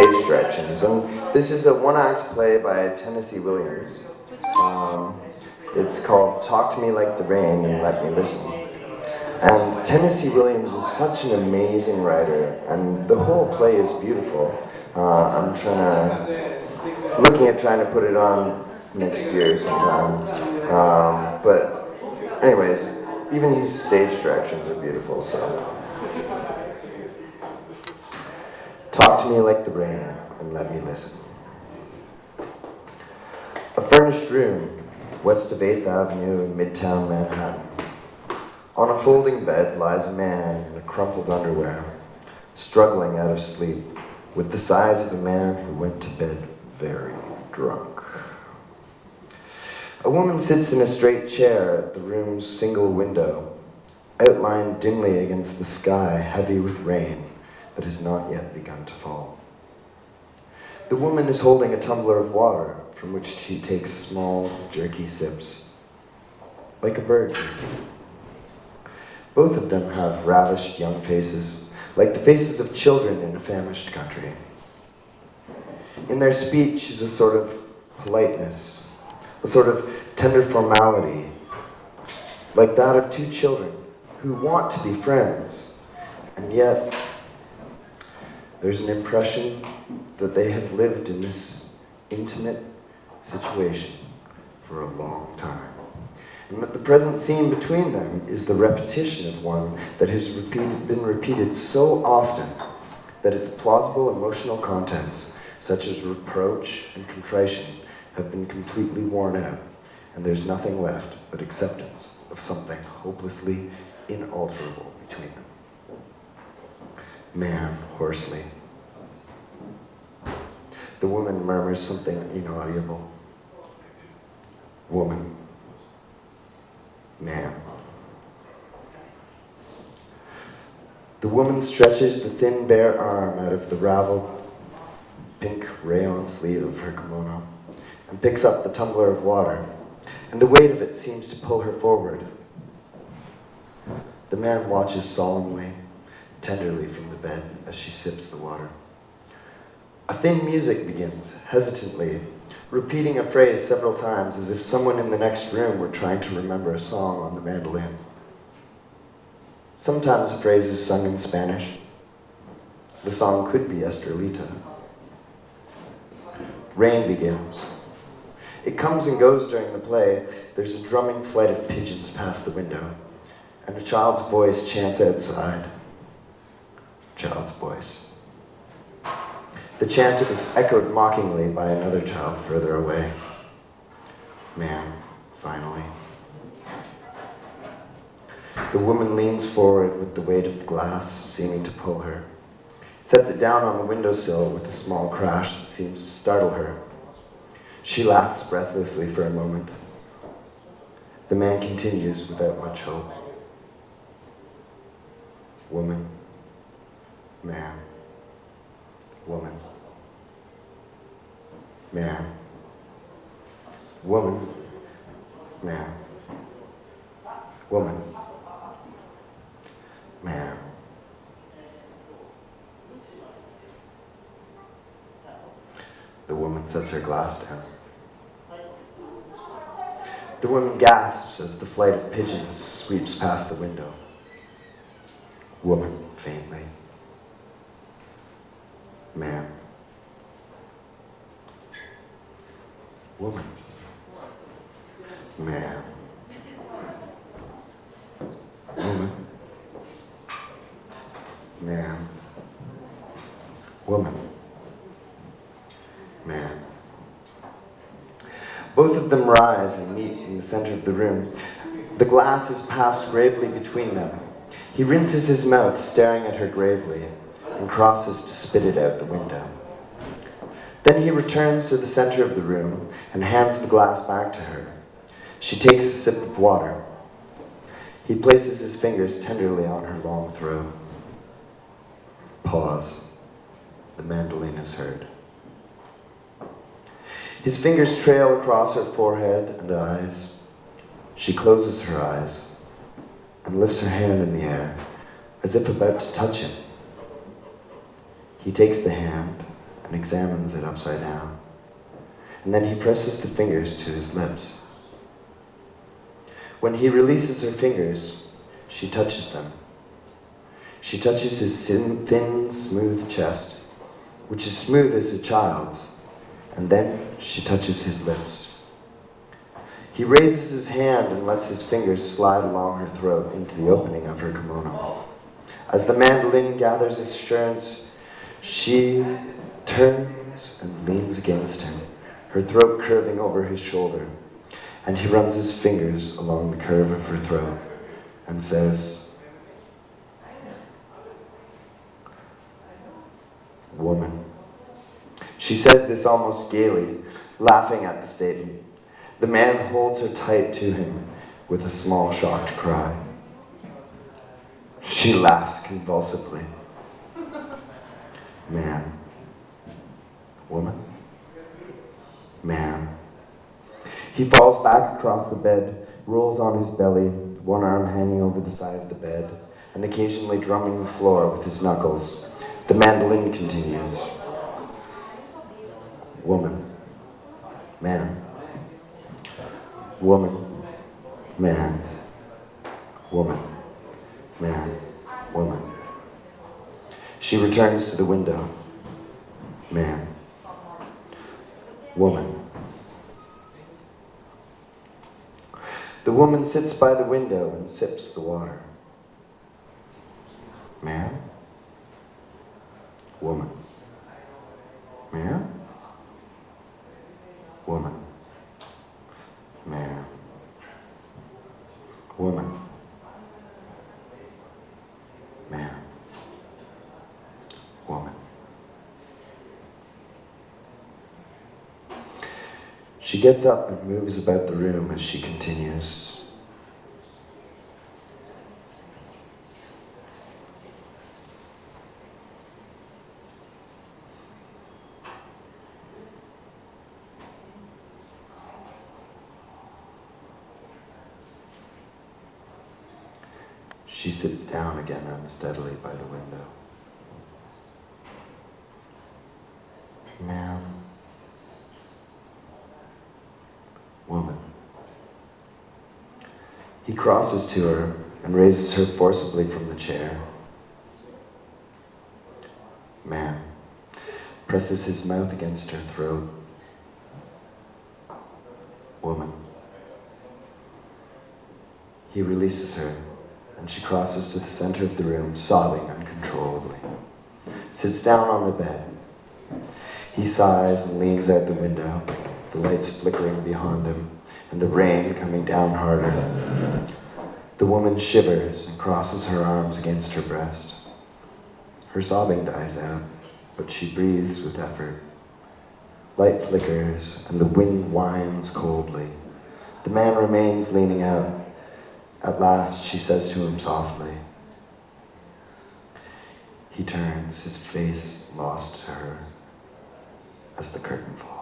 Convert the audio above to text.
stage directions. And this is a one-act play by Tennessee Williams. It's called Talk to Me Like the Rain and Let Me Listen. And Tennessee Williams is such an amazing writer, and the whole play is beautiful. I'm looking at trying to put it on next year sometime. But anyways, even his stage directions are beautiful, so. Talk to me like the rain and let me listen. A furnished room, west of 8th Avenue in Midtown Manhattan. On a folding bed lies a man in a crumpled underwear, struggling out of sleep, with the size of a man who went to bed very drunk. A woman sits in a straight chair at the room's single window, outlined dimly against the sky, heavy with rain that has not yet begun to fall. The woman is holding a tumbler of water from which she takes small, jerky sips, like a bird drinking. Both of them have ravished young faces, like the faces of children in a famished country. In their speech is a sort of politeness, a sort of tender formality, like that of two children who want to be friends, and yet there's an impression that they have lived in this intimate situation for a long time, and that the present scene between them is the repetition of one that has been repeated so often that its plausible emotional contents, such as reproach and contrition, have been completely worn out, and there's nothing left but acceptance of something hopelessly inalterable between them. Man, hoarsely. The woman murmurs something inaudible. Woman. Man. The woman stretches the thin bare arm out of the raveled pink rayon sleeve of her kimono and picks up the tumbler of water, and the weight of it seems to pull her forward. The man watches solemnly, tenderly from the bed as she sips the water. A thin music begins, hesitantly, repeating a phrase several times as if someone in the next room were trying to remember a song on the mandolin. Sometimes a phrase is sung in Spanish. The song could be Estrelita. Rain begins. It comes and goes during the play. There's a drumming flight of pigeons past the window, and a child's voice chants outside. Child's voice. The chant is echoed mockingly by another child further away. Man, finally. The woman leans forward with the weight of the glass seeming to pull her, sets it down on the windowsill with a small crash that seems to startle her. She laughs breathlessly for a moment. The man continues without much hope. Woman, man, woman, man, woman, man, woman, man. The woman sets her glass down. The woman gasps as the flight of pigeons sweeps past the window. Woman, faintly. Man. Woman. Man. Woman. Man. Woman. Man. Both of them rise and meet in the center of the room. The glass is passed gravely between them. He rinses his mouth, staring at her gravely, and crosses to spit it out the window. Then he returns to the center of the room and hands the glass back to her. She takes a sip of water. He places his fingers tenderly on her long throat. Pause. The mandolin is heard. His fingers trail across her forehead and eyes. She closes her eyes and lifts her hand in the air, as if about to touch him. He takes the hand and examines it upside down. And then he presses the fingers to his lips. When he releases her fingers, she touches them. She touches his thin, smooth chest, which is smooth as a child's, and then she touches his lips. He raises his hand and lets his fingers slide along her throat into the opening of her kimono. As the mandolin gathers assurance, she turns and leans against him, her throat curving over his shoulder, and he runs his fingers along the curve of her throat and says, "Woman." She says this almost gaily, laughing at the statement. The man holds her tight to him with a small, shocked cry. She laughs convulsively. Man. Woman. Man. He falls back across the bed, rolls on his belly, one arm hanging over the side of the bed, and occasionally drumming the floor with his knuckles. The mandolin continues. Woman. Man. Woman. Man. Woman. Man. Woman. She returns to the window. Man. Woman. The woman sits by the window and sips the water. Man. Woman. Man. Woman. Man. Woman. Man. Woman. She gets up and moves about the room as she continues. She sits down again unsteadily by the window. Man. Woman. He crosses to her and raises her forcibly from the chair. Man. Presses his mouth against her throat. Woman. He releases her, and she crosses to the center of the room, sobbing uncontrollably. Sits down on the bed. He sighs and leans out the window, the lights flickering behind him, and the rain coming down harder. The woman shivers and crosses her arms against her breast. Her sobbing dies out, but she breathes with effort. Light flickers, and the wind whines coldly. The man remains leaning out. At last, she says to him softly. He turns, his face lost to her as the curtain falls.